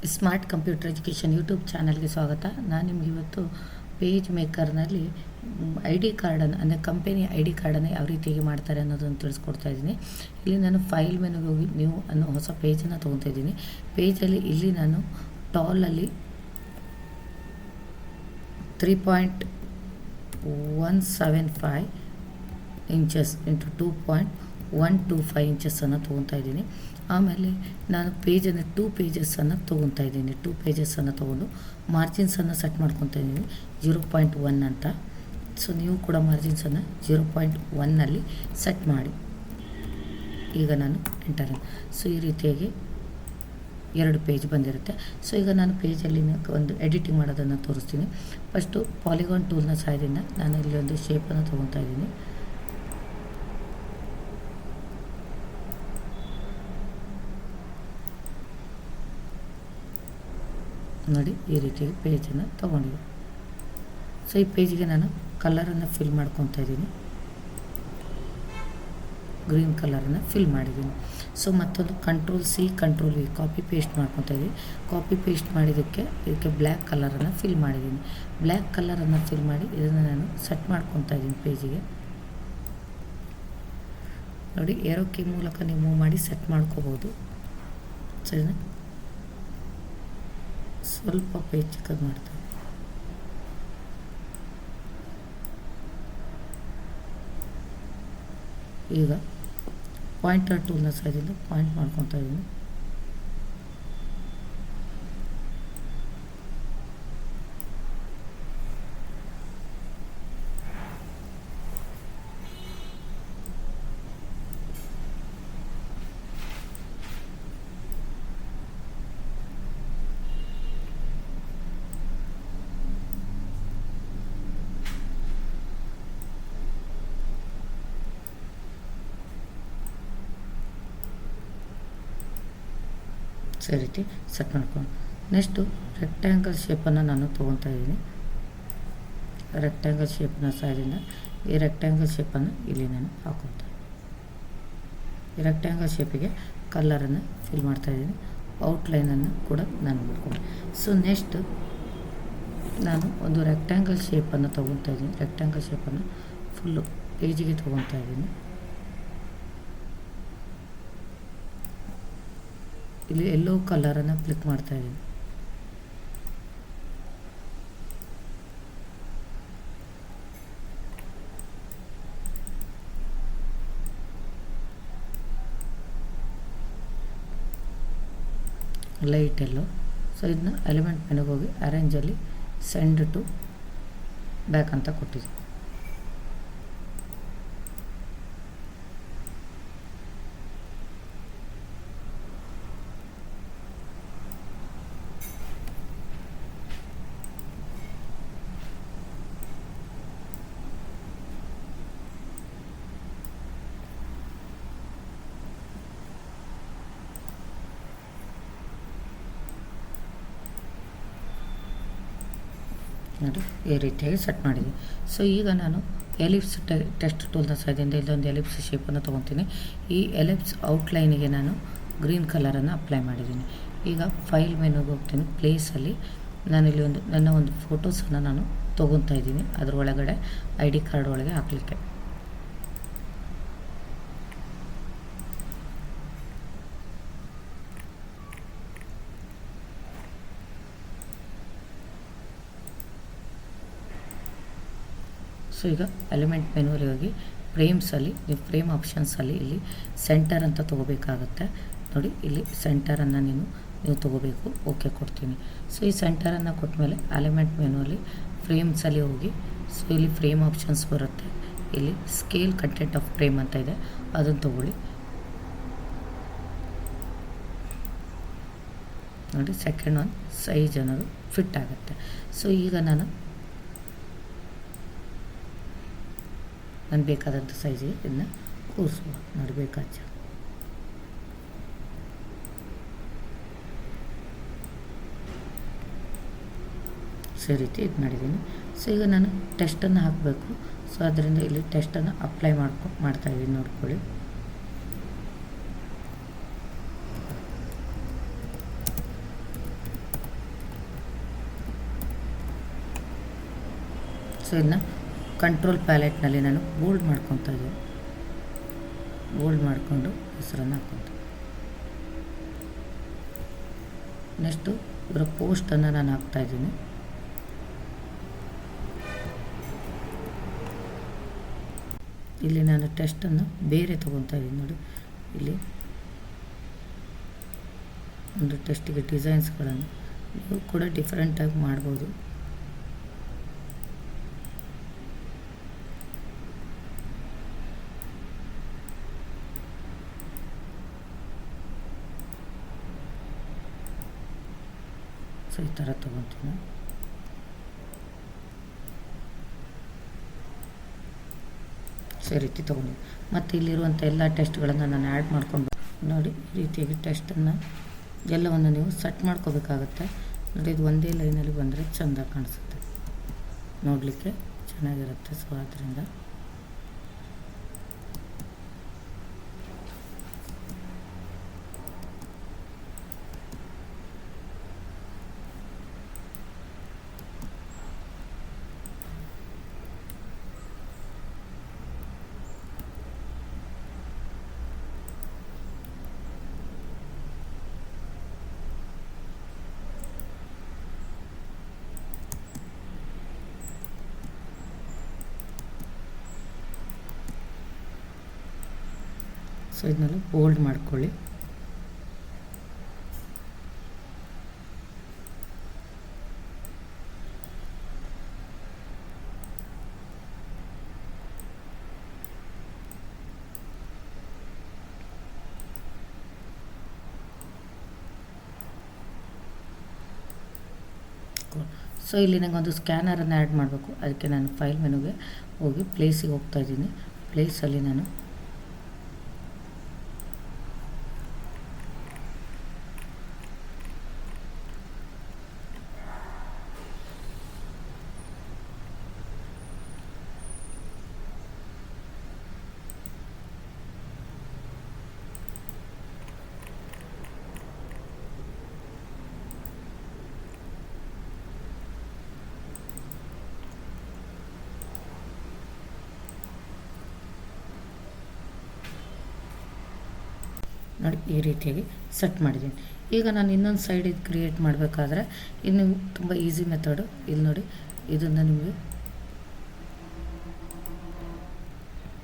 Smart computer education YouTube ಚಾನಲ್ಗೆ ಸ್ವಾಗತ. ನಾನು ನಿಮ್ಗೆ ಇವತ್ತು ಪೇಜ್ ಮೇಕರ್ನಲ್ಲಿ ಐ ಡಿ ಕಾರ್ಡನ್ನು ಅಂದರೆ ಕಂಪನಿ ಐ ಡಿ ಕಾರ್ಡನ್ನು ಯಾವ ರೀತಿಯಾಗಿ ಮಾಡ್ತಾರೆ ಅನ್ನೋದನ್ನು ತಿಳಿಸ್ಕೊಡ್ತಾ ಇದ್ದೀನಿ. ಇಲ್ಲಿ ನಾನು ಫೈಲ್ ಮೆನುಗೆ ಹೋಗಿ ನ್ಯೂ ಅನ್ನೋ ಹೊಸ ಪೇಜನ್ನು ತೊಗೊತಾ ಇದ್ದೀನಿ. ಪೇಜಲ್ಲಿ ಇಲ್ಲಿ ನಾನು ಟಾಲಲ್ಲಿ 3.175 ಇಂಚಸ್ ಇಂಟು 2.125 ಇಂಚಸ್ಸನ್ನು ತೊಗೊತಾ ಇದ್ದೀನಿ. ಆಮೇಲೆ ನಾನು ಪೇಜನ್ನು 2 ಪೇಜಸ್ಸನ್ನು ತೊಗೊತಾ ಇದ್ದೀನಿ. 2 ಪೇಜಸ್ಸನ್ನು ತೊಗೊಂಡು ಮಾರ್ಜಿನ್ಸನ್ನು ಸೆಟ್ ಮಾಡ್ಕೊತಾ ಇದ್ದೀನಿ 0.1 ಅಂತ. ಸೊ ನೀವು ಕೂಡ ಮಾರ್ಜಿನ್ಸನ್ನು 0.1ನಲ್ಲಿ ಸೆಟ್ ಮಾಡಿ. ಈಗ ನಾನು ಎಂಟರ್. ಸೊ ಈ ರೀತಿಯಾಗಿ 2 ಪೇಜ್ ಬಂದಿರುತ್ತೆ. ಸೊ ಈಗ ನಾನು ಪೇಜಲ್ಲಿ ಒಂದು ಎಡಿಟಿಂಗ್ ಮಾಡೋದನ್ನು ತೋರಿಸ್ತೀನಿ. ಫಸ್ಟು ಪಾಲಿಗಾನ್ ಟೂಲ್ನ ಸಹಾಯದಿಂದ ನಾನು ಇಲ್ಲಿ ಒಂದು ಶೇಪನ್ನು ತೊಗೊತಾ ಇದ್ದೀನಿ. ನೋಡಿ ಈ ರೀತಿ ಪೇಜನ್ನು ತೊಗೊಂಡಿದ್ದೀನಿ. ಸೊ ಈ ಪೇಜಿಗೆ ನಾನು ಕಲರನ್ನು ಫಿಲ್ ಮಾಡ್ಕೊತಾ ಇದ್ದೀನಿ. ಗ್ರೀನ್ ಕಲರನ್ನು ಫಿಲ್ ಮಾಡಿದ್ದೀನಿ. ಸೊ ಮತ್ತೊಂದು Ctrl+C Ctrl+V ಕಾಪಿ ಪೇಸ್ಟ್ ಮಾಡ್ಕೊತಾ ಇದ್ದೀನಿ. ಕಾಪಿ ಪೇಸ್ಟ್ ಮಾಡಿದ್ದಕ್ಕೆ ಇದಕ್ಕೆ ಬ್ಲ್ಯಾಕ್ ಕಲರನ್ನು ಫಿಲ್ ಮಾಡಿದ್ದೀನಿ. ಬ್ಲ್ಯಾಕ್ ಕಲರನ್ನು ಫಿಲ್ ಮಾಡಿ ಇದನ್ನು ನಾನು ಸೆಟ್ ಮಾಡ್ಕೊತಾ ಇದ್ದೀನಿ ಪೇಜಿಗೆ. ನೋಡಿ ಏರೋ ಕೀ ಮೂಲಕ ನೀವು ಮೂವ್ ಮಾಡಿ ಸೆಟ್ ಮಾಡ್ಕೋಬೋದು. ಸರಿನಾ? ಸ್ವಲ್ಪ ಪೇಜ್ ಚಿಕ್ಕದು ಮಾಡ್ತಾ ಈಗ ಪಾಯಿಂಟರ್ ಟೂಲ್ನ ಸಹಾಯದಿಂದ ಪಾಯಿಂಟ್ ಮಾಡ್ಕೊತಾ ಇದ್ದೀನಿ. ಈ ರೀತಿ ಸೆಟ್ ಮಾಡ್ಕೊಂಡು ನೆಕ್ಸ್ಟು ರೆಕ್ಟ್ಯಾಂಗಲ್ ಶೇಪನ್ನು ನಾನು ತೊಗೊತಾ ಇದ್ದೀನಿ. ರೆಕ್ಟ್ಯಾಂಗಲ್ ಶೇಪ್ನ ಸಹಾಯದಿಂದ ಈ ರೆಕ್ಟ್ಯಾಂಗಲ್ ಶೇಪನ್ನು ಇಲ್ಲಿ ನಾನು ಹಾಕೊತಾ ಇದ್ದೀನಿ. ಈ ರೆಕ್ಟ್ಯಾಂಗಲ್ ಶೇಪಿಗೆ ಕಲರನ್ನು ಫಿಲ್ ಮಾಡ್ತಾ ಇದ್ದೀನಿ. ಔಟ್ಲೈನನ್ನು ಕೂಡ ನಾನು ಮಾಡ್ಕೊಂಡು. ಸೊ ನೆಕ್ಸ್ಟ್ ನಾನು ಒಂದು ರೆಕ್ಟ್ಯಾಂಗಲ್ ಶೇಪನ್ನು ತೊಗೊತಾ ಇದ್ದೀನಿ. ರೆಕ್ಟ್ಯಾಂಗಲ್ ಶೇಪನ್ನು ಫುಲ್ಲು ಪೇಜಿಗೆ ತೊಗೊತಾ ಇದ್ದೀನಿ. ಇಲ್ಲಿ ಎಲ್ಲೋ ಕಲರನ್ನು ಕ್ಲಿಕ್ ಮಾಡ್ತಾ ಇದ್ದೀನಿ. ಲೈಟ್ ಎಲ್ಲೋ. ಸೊ ಇದನ್ನ ಎಲಿಮೆಂಟ್ ಮೆನುಗೆ ಹೋಗಿ ಅರೇಂಜಲ್ಲಿ ಸೆಂಡ್ ಟು ಬ್ಯಾಕ್ ಅಂತ ಕೊಟ್ಟಿದ್ದೀನಿ. ನೋಡಿ ಈ ರೀತಿಯಾಗಿ ಸೆಟ್ ಮಾಡಿದ್ದೀನಿ. ಸೊ ಈಗ ನಾನು ಎಲಿಪ್ಸ್ ಟೆಸ್ಟ್ ಟೂಲ್ನ ಸಹಾಯದಿಂದ ಇಲ್ಲೊಂದು ಎಲಿಪ್ಸ್ ಶೇಪನ್ನು ತೊಗೊತೀನಿ. ಈ ಎಲಿಪ್ಸ್ ಔಟ್ಲೈನಿಗೆ ನಾನು ಗ್ರೀನ್ ಕಲರನ್ನು ಅಪ್ಲೈ ಮಾಡಿದ್ದೀನಿ. ಈಗ ಫೈಲ್ ಮೆನುಗೆ ಹೋಗ್ತೀನಿ. ಪ್ಲೇಸಲ್ಲಿ ನಾನಿಲ್ಲಿ ನನ್ನ ಒಂದು ಫೋಟೋಸನ್ನು ನಾನು ತೊಗೊತಾ ಇದ್ದೀನಿ. ಅದರ ಒಳಗಡೆ ಐ ಡಿ ಕಾರ್ಡ್ ಒಳಗೆ ಹಾಕಲಿಕ್ಕೆ. ಸೊ ಈಗ ಎಲಿಮೆಂಟ್ ಮೆನುವಲ್ಲಿ ಹೋಗಿ ಫ್ರೇಮ್ಸಲ್ಲಿ ನೀವು ಫ್ರೇಮ್ ಆಪ್ಷನ್ಸಲ್ಲಿ ಇಲ್ಲಿ ಸೆಂಟರ್ ಅಂತ ತೊಗೋಬೇಕಾಗತ್ತೆ. ನೋಡಿ ಇಲ್ಲಿ ಸೆಂಟರನ್ನು ನೀವು ತೊಗೋಬೇಕು. ಓಕೆ ಕೊಡ್ತೀನಿ. ಸೊ ಈ ಸೆಂಟರನ್ನು ಕೊಟ್ಟ ಮೇಲೆ ಎಲಿಮೆಂಟ್ ಮೆನುವಲ್ಲಿ ಫ್ರೇಮ್ಸಲ್ಲಿ ಹೋಗಿ ಸೊ ಇಲ್ಲಿ ಫ್ರೇಮ್ ಆಪ್ಷನ್ಸ್ ಬರುತ್ತೆ. ಇಲ್ಲಿ ಸ್ಕೇಲ್ ಕಂಟೆಂಟ್ ಆಫ್ ಫ್ರೇಮ್ ಅಂತ ಇದೆ, ಅದನ್ನು ತೊಗೊಳ್ಳಿ. ನೋಡಿ ಸೆಕೆಂಡ್ ಒನ್ ಸೈಜ್ ಅನ್ನೋದು ಫಿಟ್ ಆಗುತ್ತೆ. ಸೊ ಈಗ ನಾನು ಬೇಕಾದಂಥ ಸೈಜಿಗೆ ಇದನ್ನ ಕೂರಿಸುವ. ನೋಡಿ ಬೇಕಾದ ಸೊ ಈ ರೀತಿ ಇದು ಮಾಡಿದ್ದೀನಿ. ಸೊ ಈಗ ನಾನು ಟೆಸ್ಟನ್ನು ಹಾಕಬೇಕು. ಸೊ ಅದರಿಂದ ಇಲ್ಲಿ ಟೆಸ್ಟನ್ನು ಅಪ್ಲೈ ಮಾಡ್ತಾ ಇದ್ದೀನಿ. ನೋಡ್ಕೊಳ್ಳಿ. ಸೊ ಇನ್ನು ಕಂಟ್ರೋಲ್ ಪ್ಯಾಲೆಟ್ನಲ್ಲಿ ನಾನು ಬೋಲ್ಡ್ ಮಾಡ್ಕೊತಾ ಇದ್ದೀನಿ. ಬೋಲ್ಡ್ ಮಾಡಿಕೊಂಡು ಹೆಸರನ್ನು ಹಾಕ್ಕೊತೀನಿ. ನೆಕ್ಸ್ಟು ಇವರ ಪೋಸ್ಟನ್ನು ನಾನು ಹಾಕ್ತಾಯಿದ್ದೀನಿ. ಇಲ್ಲಿ ನಾನು ಟೆಸ್ಟನ್ನು ಬೇರೆ ತೊಗೊತಾ ಇದ್ದೀನಿ. ನೋಡಿ, ಇಲ್ಲಿ ಒಂದು ಟೆಸ್ಟಿಗೆ ಡಿಸೈನ್ಸ್ಗಳನ್ನು ನೀವು ಕೂಡ ಡಿಫ್ರೆಂಟಾಗಿ ಮಾಡ್ಬೋದು. ಸೊ ಈ ಥರ ತೊಗೊತೀನಿ. ಸೊ ಈ ರೀತಿ ತೊಗೊಂಡಿದ್ದೀನಿ. ಮತ್ತು ಇಲ್ಲಿರುವಂಥ ಎಲ್ಲ ಟೆಸ್ಟ್ಗಳನ್ನು ನಾನು ಆ್ಯಡ್ ಮಾಡ್ಕೊಂಡು ನೋಡಿ, ಈ ರೀತಿಯಾಗಿ ಟೆಸ್ಟನ್ನು ಎಲ್ಲವನ್ನು ನೀವು ಸೆಟ್ ಮಾಡ್ಕೋಬೇಕಾಗತ್ತೆ. ನೋಡಿ, ಇದು ಒಂದೇ ಲೈನಲ್ಲಿ ಬಂದರೆ ಚೆಂದ ಕಾಣಿಸುತ್ತೆ, ನೋಡಲಿಕ್ಕೆ ಚೆನ್ನಾಗಿರುತ್ತೆ. ಸೊ ಆದ್ದರಿಂದ ಸೊ ಇದನ್ನೆಲ್ಲ ಬೋಲ್ಡ್ ಮಾಡ್ಕೊಳ್ಳಿ. ಸೊ ಇಲ್ಲಿ ನನಗೊಂದು ಸ್ಕ್ಯಾನರನ್ನು ಆ್ಯಡ್ ಮಾಡಬೇಕು. ಅದಕ್ಕೆ ನಾನು ಫೈಲ್ ಮೆನುಗೆ ಹೋಗಿ ಪ್ಲೇಸಿಗೆ ಹೋಗ್ತಾ ಇದ್ದೀನಿ. ಪ್ಲೇಸಲ್ಲಿ ನಾನು ನೋಡಿ ಈ ರೀತಿಯಾಗಿ ಸೆಟ್ ಮಾಡಿದ್ದೀನಿ. ಈಗ ನಾನು ಇನ್ನೊಂದು ಸೈಡ್ ಇದು ಕ್ರಿಯೇಟ್ ಮಾಡಬೇಕಾದ್ರೆ ಇನ್ನು ತುಂಬ ಈಸಿ ಮೆಥಡು. ಇಲ್ಲಿ ನೋಡಿ, ಇದನ್ನು ನಿಮಗೆ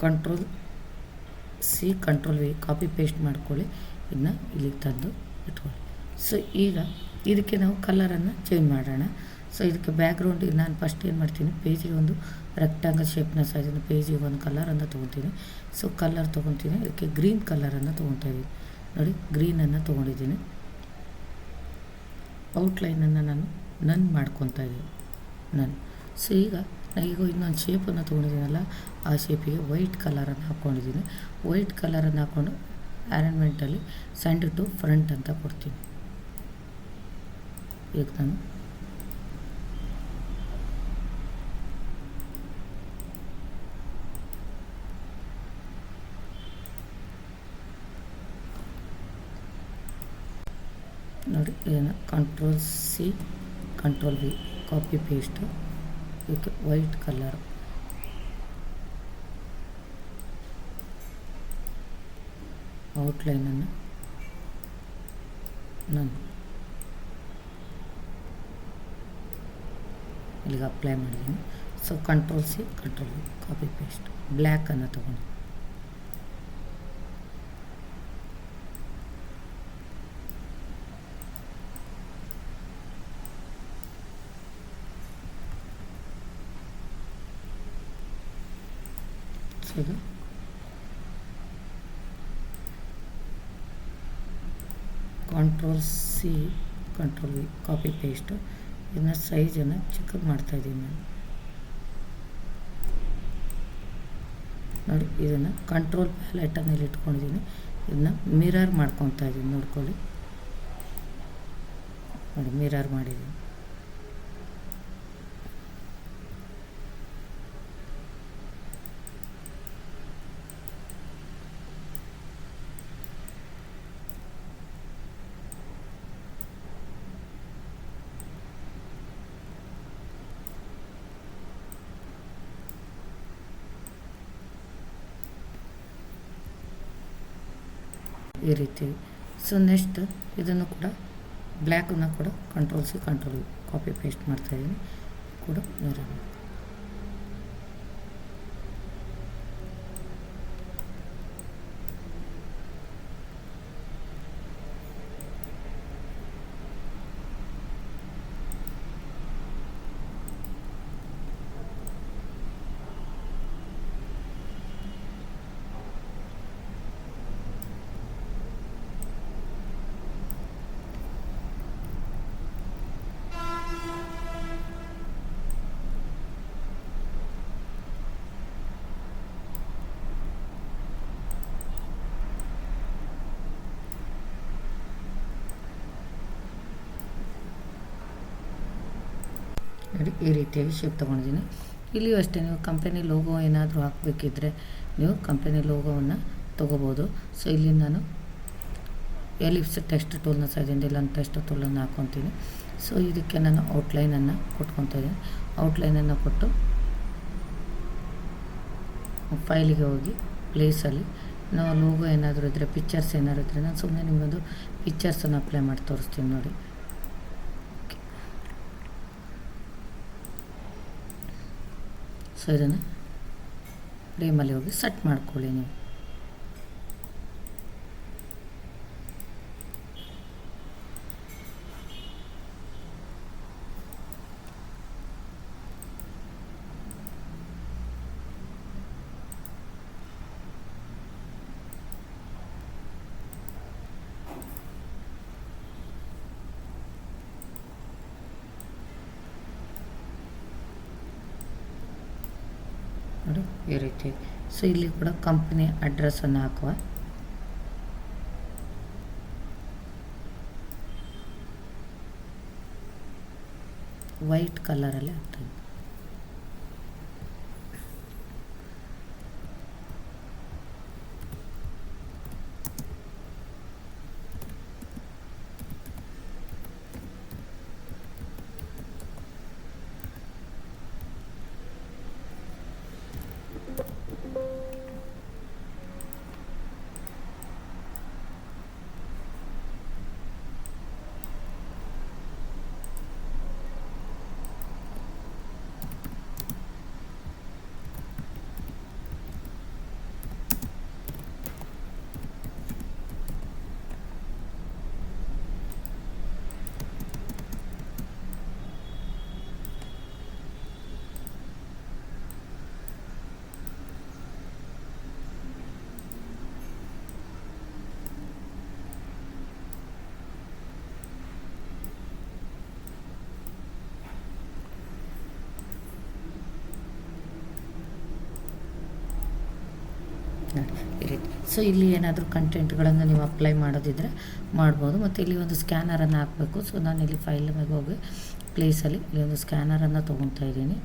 Ctrl+C Ctrl+V ಕಾಪಿ ಪೇಸ್ಟ್ ಮಾಡ್ಕೊಳ್ಳಿ. ಇದನ್ನ ಇಲ್ಲಿಗೆ ತಂದು ಇಟ್ಕೊಳ್ಳಿ. ಸೊ ಈಗ ಇದಕ್ಕೆ ನಾವು ಕಲರನ್ನು ಚೇಂಜ್ ಮಾಡೋಣ. ಸೊ ಇದಕ್ಕೆ ಬ್ಯಾಕ್ಗ್ರೌಂಡ್ ನಾನು ಫಸ್ಟ್ ಏನು ಮಾಡ್ತೀನಿ, ಪೇಜಿಗೆ ಒಂದು ರೆಕ್ಟಾಂಗಲ್ ಶೇಪ್ನ ಸೈಜನ್ನು ಪೇಜಿಗೆ ಒಂದು ಕಲರನ್ನು ತೊಗೊತೀನಿ. So colour ತೊಗೊತೀನಿ. ಇದಕ್ಕೆ ಗ್ರೀನ್ ಕಲರನ್ನು ತೊಗೊತಾ ಇದ್ದೀನಿ. ನೋಡಿ, ಗ್ರೀನನ್ನು ತೊಗೊಂಡಿದ್ದೀನಿ. ಔಟ್ಲೈನನ್ನು ನಾನು ನನ್ ಮಾಡ್ಕೊತಾ ಇದ್ದೀನಿ. ನನ್. ಸೊ ಈಗ ಇನ್ನೊಂದು ಶೇಪನ್ನು ತೊಗೊಂಡಿದ್ದೀನಲ್ಲ, ಆ ಶೇಪಿಗೆ ವೈಟ್ ಕಲರನ್ನು ಹಾಕ್ಕೊಂಡಿದ್ದೀನಿ. ವೈಟ್ ಕಲರನ್ನು ಹಾಕ್ಕೊಂಡು ಅರೇಂಜ್ಮೆಂಟಲ್ಲಿ ಸೆಂಡ್ ಟು ಫ್ರಂಟ್ ಅಂತ ಕೊಡ್ತೀನಿ. ಈಗ ನಾನು ನೋಡಿ, ಇದನ್ನು Ctrl+C Ctrl+V ಕಾಪಿ ಪೇಸ್ಟು. ಇದಕ್ಕೆ ವೈಟ್ ಕಲರ್, ಔಟ್ಲೈನನ್ನು ನಾನು ಇಲ್ಲಿಗೆ ಅಪ್ಲೈ ಮಾಡಿದ್ದೀನಿ. So Ctrl+C Ctrl+V copy paste. ಬ್ಲ್ಯಾಕನ್ನು ತೊಗೊಂಡು ಇದು Ctrl+C Ctrl+V ಕಾಪಿ ಪೇಸ್ಟು. ಇದನ್ನ ಸೈಜನ್ನು ಚಿಕ್ಕದು ಮಾಡ್ತಾಯಿದ್ದೀನಿ ನಾನು. ನೋಡಿ, ಇದನ್ನು ಕಂಟ್ರೋಲ್ ಪ್ಯಾಲೆಟನ್ನು ಇಲ್ಲಿ ಇಟ್ಕೊಂಡಿದ್ದೀನಿ. ಇದನ್ನ ಮಿರರ್ ಮಾಡ್ಕೊತಾ ಇದ್ದೀನಿ. ನೋಡ್ಕೊಳ್ಳಿ, ನೋಡಿ ಮಿರರ್ ಮಾಡಿದ್ದೀನಿ. ಈ ರೀತಿ. ಸೊ ನೆಕ್ಸ್ಟ್ ಇದನ್ನು ಕೂಡ ಬ್ಲ್ಯಾಕನ್ನು ಕೂಡ ಕಂಟ್ರೋಲ್ ಕಾಪಿ ಪೇಸ್ಟ್ ಮಾಡ್ತಾಯಿದ್ದೀನಿ ಕೂಡ ಮಿರರ್. ನೋಡಿ ಈ ರೀತಿಯಾಗಿ ಶೇಪ್ ತೊಗೊಂಡಿದ್ದೀನಿ. ಇಲ್ಲಿಯೂ ಅಷ್ಟೇ, ನೀವು ಕಂಪನಿ ಲೋಗೋ ಏನಾದರೂ ಹಾಕಬೇಕಿದ್ರೆ ನೀವು ಕಂಪನಿ ಲೋಗೋವನ್ನು ತೊಗೋಬೋದು. ಸೊ ಇಲ್ಲಿ ನಾನು ಎಲಿಪ್ಸ್ ಟೆಕ್ಸ್ಟ್ ಟೂಲ್ನ ಸಹಾಯದಿಂದ ಇಲ್ಲೊಂದು ಟೆಕ್ಸ್ಟ್ ಟೂಲನ್ನು ಹಾಕ್ಕೊತೀನಿ. ಸೊ ಇದಕ್ಕೆ ನಾನು ಔಟ್ಲೈನನ್ನು ಕೊಟ್ಕೊತಾ ಇದ್ದೀನಿ. ಔಟ್ಲೈನನ್ನು ಕೊಟ್ಟು ಫೈಲಿಗೆ ಹೋಗಿ ಪ್ಲೇಸಲ್ಲಿ ನಾವು ಲೋಗೋ ಏನಾದರೂ ಇದ್ದರೆ, ಪಿಕ್ಚರ್ಸ್ ಏನಾದರೂ ಇದ್ದರೆ, ನಾನು ಸುಮ್ಮನೆ ನಿಮ್ಮದು ಪಿಕ್ಚರ್ಸನ್ನು ಅಪ್ಲೈ ಮಾಡಿ ತೋರಿಸ್ತೀನಿ ನೋಡಿ. ಸೊ ಇದನ್ನು ಫ್ರೇಮಲ್ಲಿ ಹೋಗಿ ಸೆಟ್ ಮಾಡ್ಕೊಳ್ಳಿ ನೀವು. ನೋಡಿ ಈ ರೀತಿ. ಸೊ ಇಲ್ಲಿ ಕೂಡ ಕಂಪ್ನಿ ಅಡ್ರೆಸ್ಸನ್ನು ಹಾಕುವ. ವೈಟ್ ಕಲರಲ್ಲಿ ಹಾಕ್ತೀವಿ. ನೋಡಿ ಈ ರೀತಿ. ಸೊ ಇಲ್ಲಿ ಏನಾದರೂ ಕಂಟೆಂಟ್ಗಳನ್ನು ನೀವು ಅಪ್ಲೈ ಮಾಡೋದಿದ್ದರೆ ಮಾಡ್ಬೋದು. ಮತ್ತು ಇಲ್ಲಿ ಒಂದು ಸ್ಕ್ಯಾನರನ್ನು ಹಾಕಬೇಕು. ಸೊ ನಾನು ಇಲ್ಲಿ ಫೈಲ್ ಮೇಲೆ ಹೋಗಿ ಪ್ಲೇಸಲ್ಲಿ ಇಲ್ಲಿ ಒಂದು ಸ್ಕ್ಯಾನರನ್ನು ತೊಗೊತಾ ಇದ್ದೀನಿ.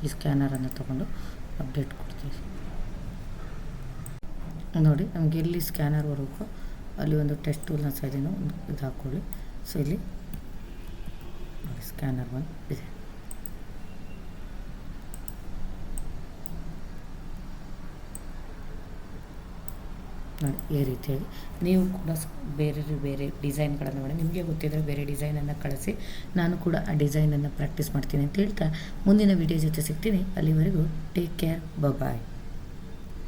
ಈ ಸ್ಕ್ಯಾನರನ್ನು ತೊಗೊಂಡು ಅಪ್ಡೇಟ್ ಕೊಡ್ತೀವಿ. ನೋಡಿ ನಮಗೆ ಎಲ್ಲಿ ಸ್ಕ್ಯಾನರ್ ಬರಬೇಕು ಅಲ್ಲಿ ಒಂದು ಟೆಸ್ಟ್ ಟೂಲ್ನ ಸೈಡಿನ ಒಂದು ಇದು ಹಾಕ್ಕೊಳ್ಳಿ. ಸೊ ಇಲ್ಲಿ ಸ್ಕ್ಯಾನರ್ ಒಂದು ಇದೆ. ನೋಡಿ ಈ ರೀತಿಯಾಗಿ ನೀವು ಕೂಡ ಬೇರೆ ಡಿಸೈನ್ಗಳನ್ನು ಮಾಡಿ, ನಿಮಗೆ ಗೊತ್ತಿದ್ದರೆ ಬೇರೆ ಡಿಸೈನನ್ನು ಕಳಿಸಿ, ನಾನು ಕೂಡ ಆ ಡಿಸೈನನ್ನು ಪ್ರಾಕ್ಟೀಸ್ ಮಾಡ್ತೀನಿ ಅಂತ ಹೇಳ್ತಾ ಮುಂದಿನ ವಿಡಿಯೋ ಜೊತೆ ಸಿಗ್ತೀನಿ. ಅಲ್ಲಿವರೆಗೂ ಟೇಕ್ ಕೇರ್, ಬಾಯ್.